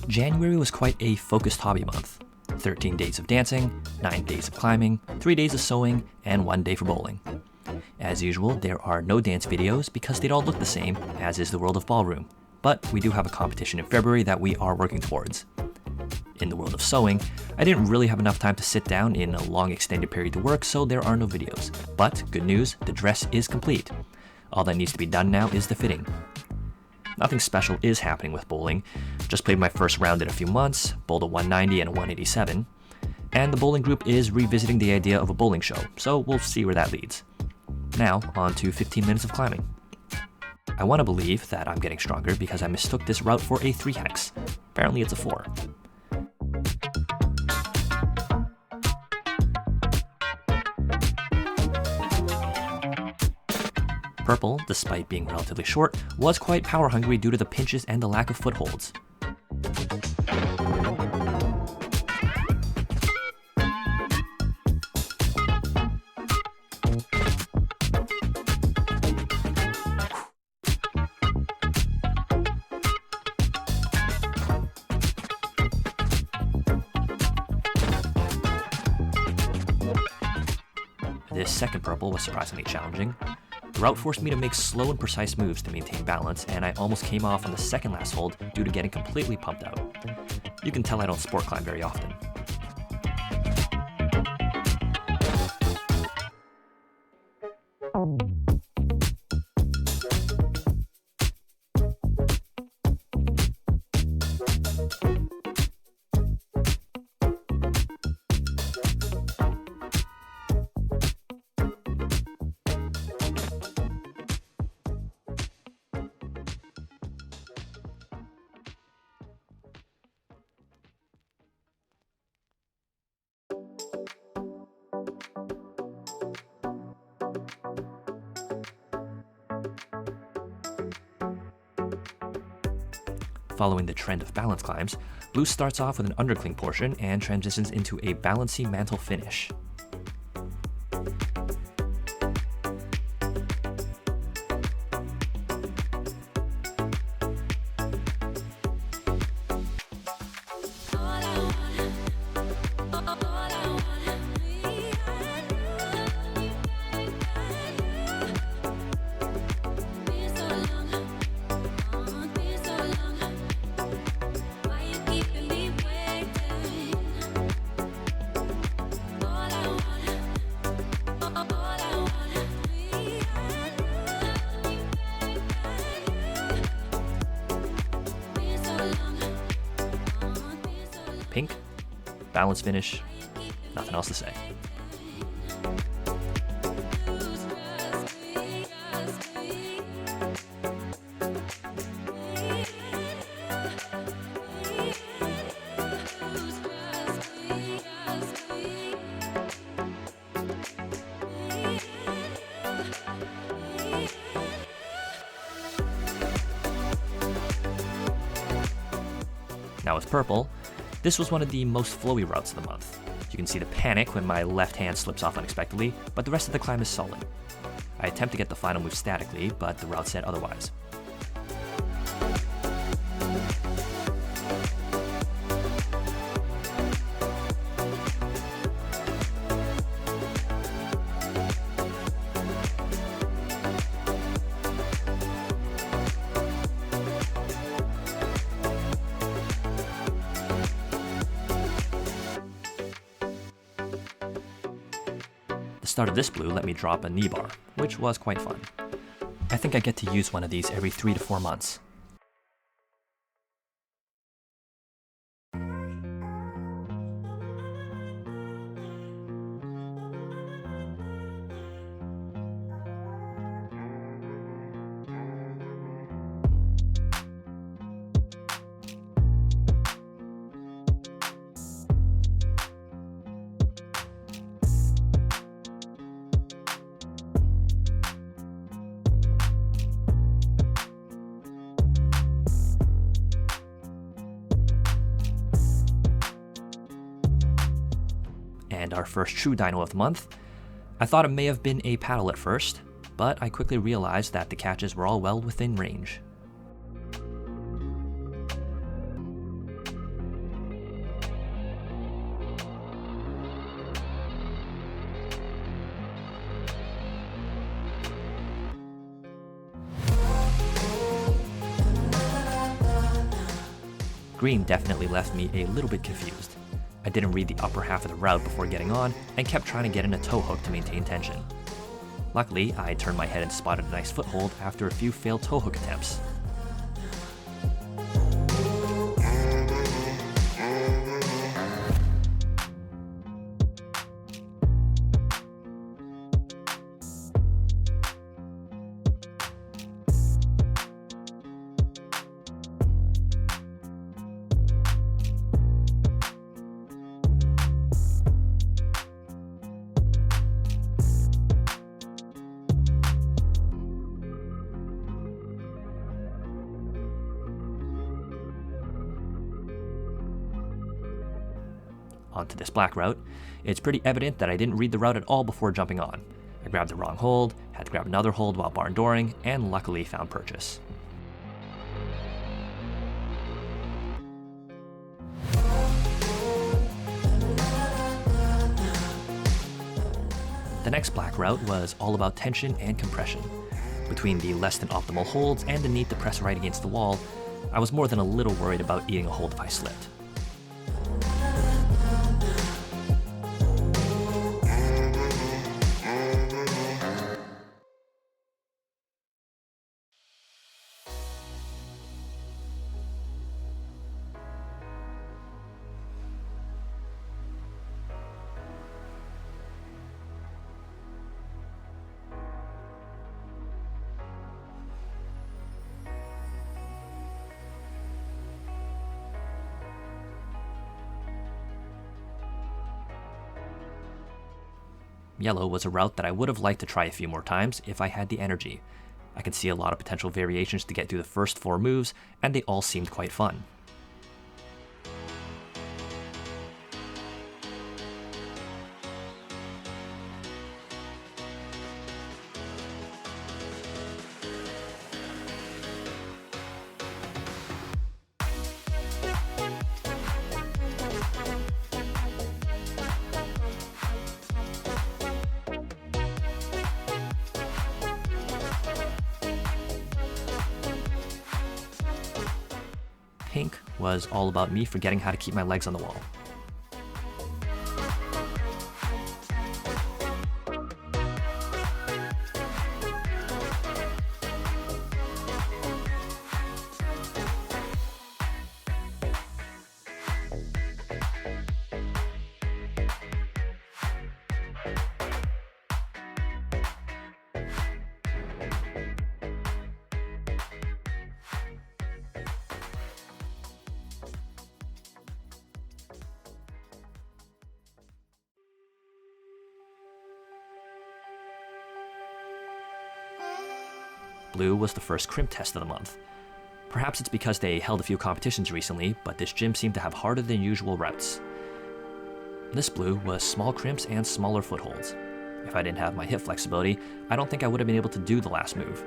January was quite a focused hobby month. 13 days of dancing, 9 days of climbing, 3 days of sewing, and 1 day for bowling. As usual, there are no dance videos because they'd all look the same, as is the world of ballroom. But we do have a competition in February that we are working towards. In the world of sewing, I didn't really have enough time to sit down in a long extended period to work, so there are no videos. But good news, the dress is complete. All that needs to be done now is the fitting. Nothing special is happening with bowling. Just played my first round in a few months, bowled a 190 and a 187. And the bowling group is revisiting the idea of a bowling show, so we'll see where that leads. Now, on to 15 minutes of climbing. I want to believe that I'm getting stronger because I mistook this route for a 3 hex. Apparently it's a 4. Purple, despite being relatively short, was quite power hungry due to the pinches and the lack of footholds. This second purple was surprisingly challenging. The route forced me to make slow and precise moves to maintain balance, and I almost came off on the second last hold due to getting completely pumped out. You can tell I don't sport climb very often. Following the trend of balance climbs, Blue starts off with an undercling portion and transitions into a balancy mantle finish. Pink, balance finish, nothing else to say. Now with purple, this was one of the most flowy routes of the month. You can see the panic when my left hand slips off unexpectedly, but the rest of the climb is solid. I attempt to get the final move statically, but the route said otherwise. The start of this blue let me drop a knee bar, which was quite fun. I think I get to use one of these every 3 to 4 months. And our first true dyno of the month. I thought it may have been a paddle at first, but I quickly realized that the catches were all well within range. green definitely left me a little bit confused. I didn't read the upper half of the route before getting on, and kept trying to get in a tow hook to maintain tension. Luckily, I turned my head and spotted a nice foothold after a few failed tow hook attempts. Onto this black route, it's pretty evident that I didn't read the route at all before jumping on. I grabbed the wrong hold, had to grab another hold while barn dooring, and luckily found purchase. The next black route was all about tension and compression. Between the less than optimal holds and the need to press right against the wall, I was more than a little worried about eating a hold if I slipped. Yellow was a route that I would have liked to try a few more times if I had the energy. I could see a lot of potential variations to get through the first 4 moves, and they all seemed quite fun. Pink was all about me forgetting how to keep my legs on the wall. Blue was the first crimp test of the month. Perhaps it's because they held a few competitions recently, but this gym seemed to have harder than usual routes. This blue was small crimps and smaller footholds. If I didn't have my hip flexibility, I don't think I would have been able to do the last move.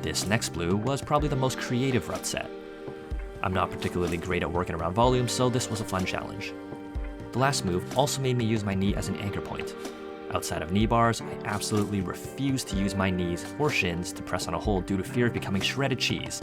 This next blue was probably the most creative route set. I'm not particularly great at working around volume, so this was a fun challenge. The last move also made me use my knee as an anchor point. Outside of knee bars, I absolutely refused to use my knees or shins to press on a hold due to fear of becoming shredded cheese.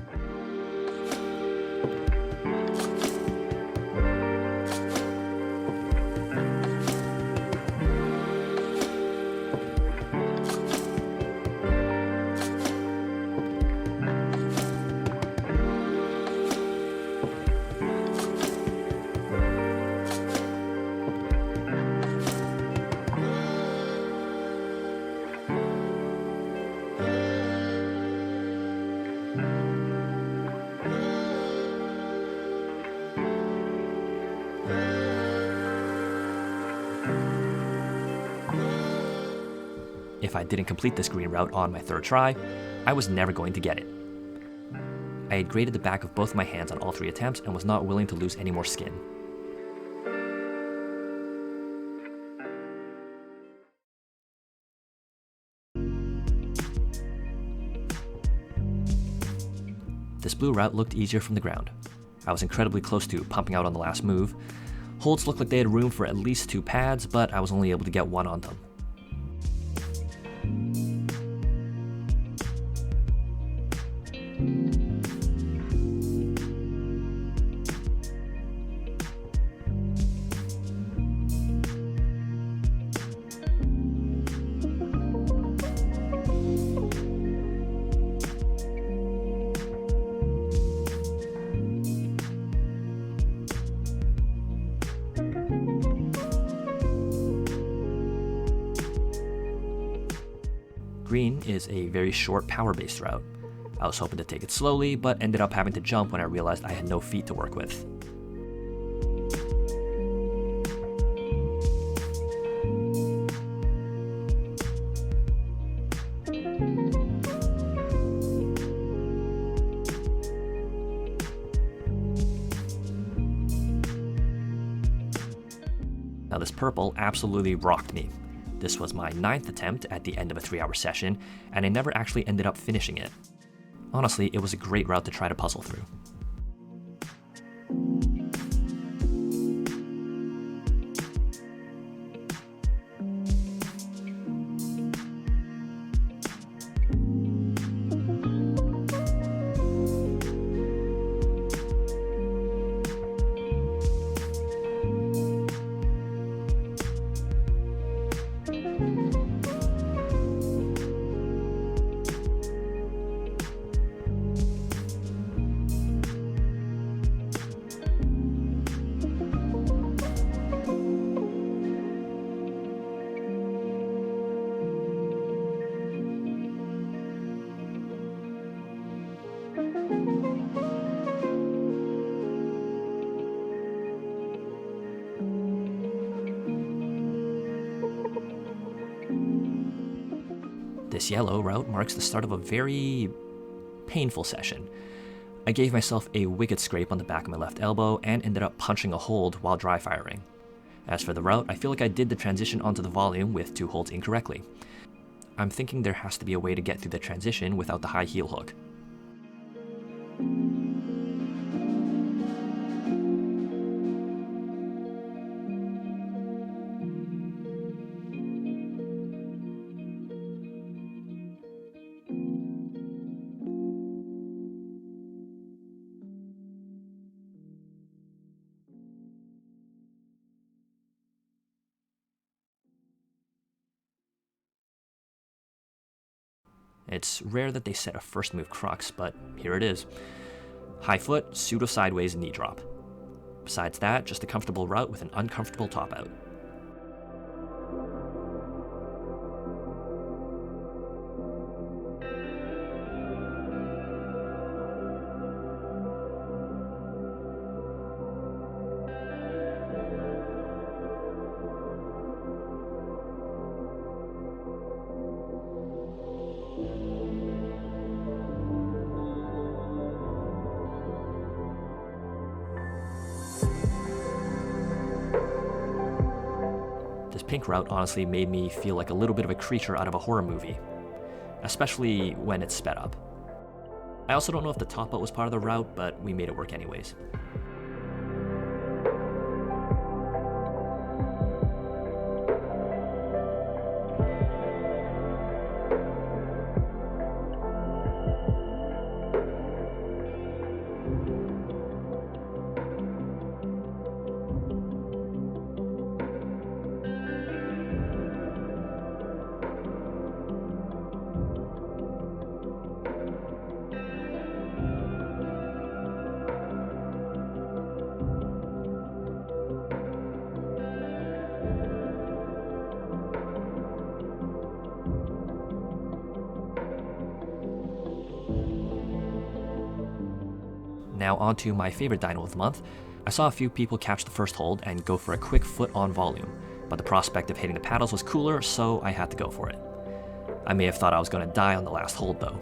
If I didn't complete this green route on my third try, I was never going to get it. I had grated the back of both my hands on all 3 attempts and was not willing to lose any more skin. blue route looked easier from the ground. I was incredibly close to pumping out on the last move. Holds looked like they had room for at least 2 pads, but I was only able to get 1 on them. Green is a very short power-based route. I was hoping to take it slowly, but ended up having to jump when I realized I had no feet to work with. Now this purple absolutely rocked me. This was my 9th attempt at the end of a 3-hour session, and I never actually ended up finishing it. Honestly, it was a great route to try to puzzle through. This yellow route marks the start of a very painful session. I gave myself a wicked scrape on the back of my left elbow and ended up punching a hold while dry firing. As for the route, I feel like I did the transition onto the volume with 2 holds incorrectly. I'm thinking there has to be a way to get through the transition without the high heel hook. It's rare that they set a first move crux, but here it is. High foot, pseudo sideways knee drop. Besides that, just a comfortable route with an uncomfortable top out. This pink route honestly made me feel like a little bit of a creature out of a horror movie, especially when it's sped up. I also don't know if the top out was part of the route, but we made it work anyways. Now onto my favorite dyno of the month. I saw a few people catch the first hold and go for a quick foot on volume, but the prospect of hitting the paddles was cooler, so I had to go for it. I may have thought I was going to die on the last hold though.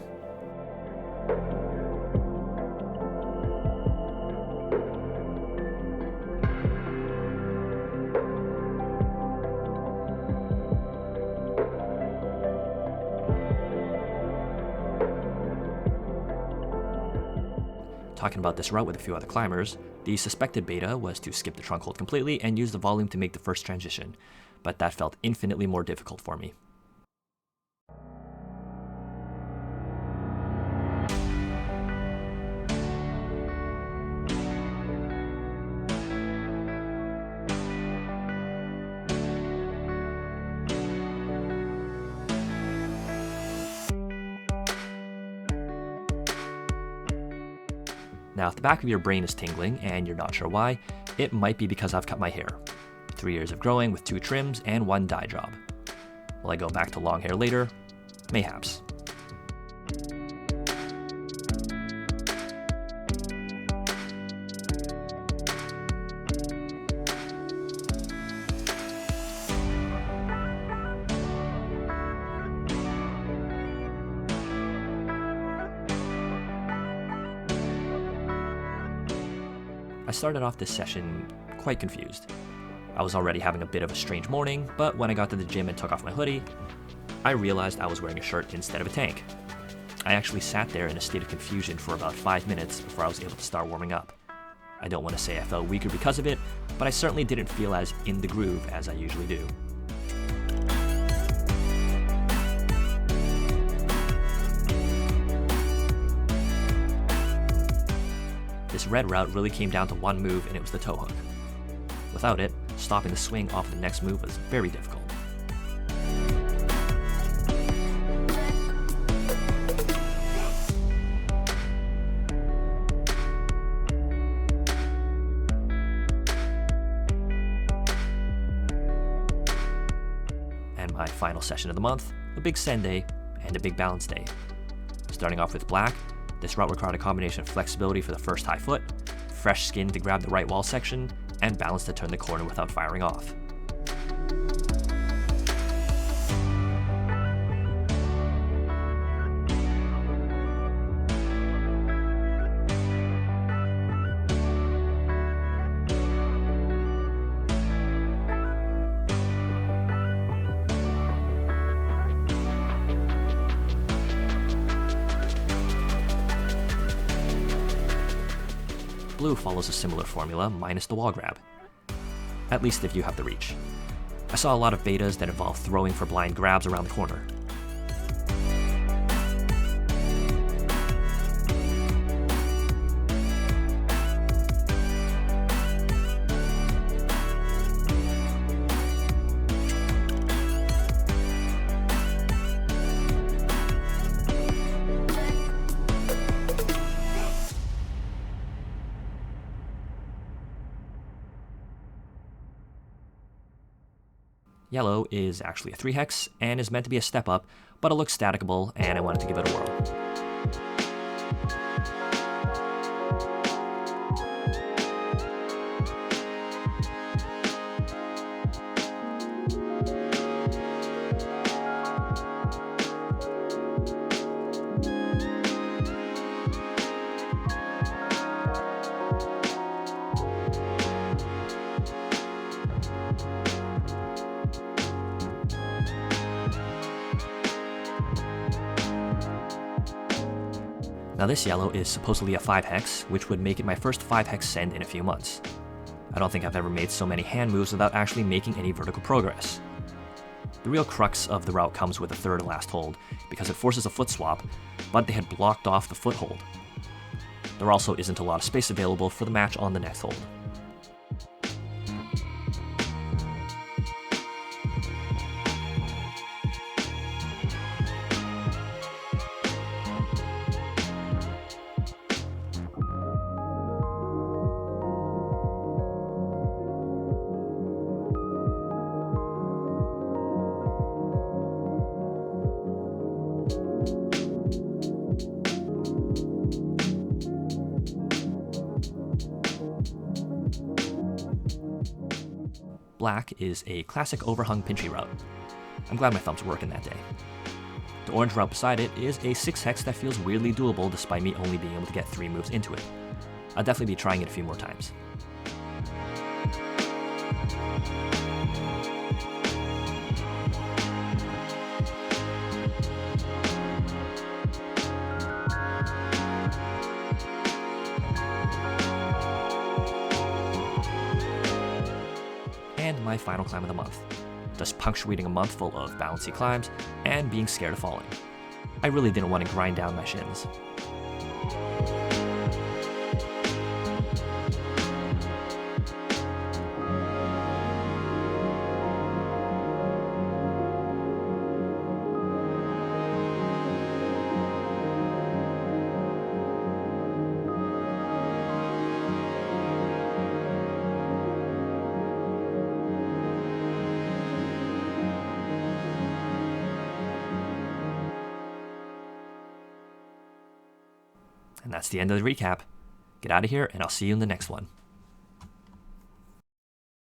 Talking about this route with a few other climbers, the suspected beta was to skip the trunk hold completely and use the volume to make the first transition, but that felt infinitely more difficult for me. Now, if the back of your brain is tingling and you're not sure why, it might be because I've cut my hair. 3 years of growing with 2 trims and 1 dye job. Will I go back to long hair later? Mayhaps. I started off this session quite confused. I was already having a bit of a strange morning, but when I got to the gym and took off my hoodie, I realized I was wearing a shirt instead of a tank. I actually sat there in a state of confusion for about 5 minutes before I was able to start warming up. I don't want to say I felt weaker because of it, but I certainly didn't feel as in the groove as I usually do. This red route really came down to one move, and it was the toe hook. Without it, stopping the swing off of the next move was very difficult. And my final session of the month, a big send day and a big balance day. Starting off with black, this route required a combination of flexibility for the first high foot, fresh skin to grab the right wall section, and balance to turn the corner without firing off. Blue follows a similar formula, minus the wall grab. At least if you have the reach. I saw a lot of betas that involve throwing for blind grabs around the corner. Yellow is actually a 3-hex and is meant to be a step up, but it looks staticable and I wanted to give it a whirl. Now this yellow is supposedly a 5-hex, which would make it my first 5-hex send in a few months. I don't think I've ever made so many hand moves without actually making any vertical progress. The real crux of the route comes with the third and last hold, because it forces a foot swap, but they had blocked off the foothold. There also isn't a lot of space available for the match on the next hold. Black is a classic overhung pinchy route. I'm glad my thumbs working that day. The orange route beside it is a 6-hex that feels weirdly doable despite me only being able to get 3 moves into it. I'll definitely be trying it a few more times. my final climb of the month, thus punctuating a month full of bouncy climbs and being scared of falling. I really didn't want to grind down my shins. And that's the end of the recap. Get out of here, and I'll see you in the next one.